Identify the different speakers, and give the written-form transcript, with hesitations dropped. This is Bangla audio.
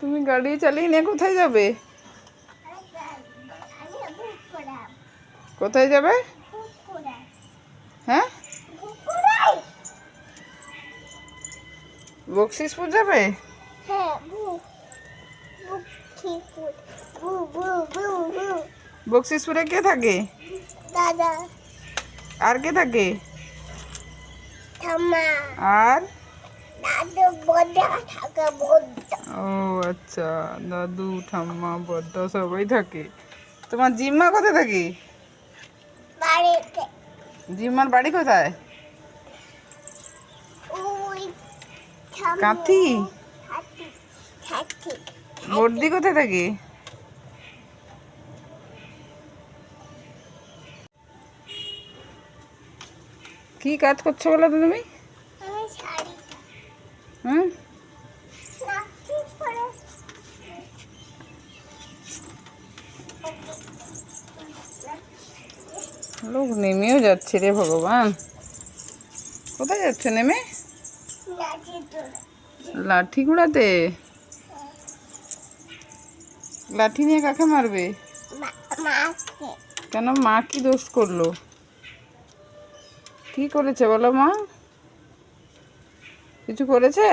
Speaker 1: তুমি গাড়ি চালিয়ে নিয়ে কোথায় যাবে? কোথায় যাবে? হ্যাঁ, বকশিসপুর যাবে? বকশিসপুরে কে থাকে?
Speaker 2: দাদা
Speaker 1: আর কে থাকে?
Speaker 2: ঠাম্মা
Speaker 1: আর
Speaker 2: দাদু বড়দা থাকে বড়দা।
Speaker 1: ও আচ্ছা, দাদু ঠাম্মা বড়দা সবাই থাকে। তোমার জিম্মা কোথায় থাকে?
Speaker 2: বাড়িতে
Speaker 1: জিম্মার বাড়ি কোথায়?
Speaker 2: ওই ঠাম্মা
Speaker 1: কাঁথি?
Speaker 2: হাতি হাতি
Speaker 1: বর্দি কোথায় থাকে? কি কাজ করছো বলো তো তুমি?
Speaker 2: আমি শাড়িটা
Speaker 1: হুম,
Speaker 2: নাকি পরে
Speaker 1: লোক নেমেও যাচ্ছে রে ভগবান। কোথায় যাচ্ছে নেমে?
Speaker 2: নাকি তোরা
Speaker 1: লাঠি ঘোড়াতে? লাঠি নিয়ে কাকে মারবে?
Speaker 2: মাকে
Speaker 1: কেন, মা কি দোষ করলো? কি করেছে বলো? মা কিছু করেছে?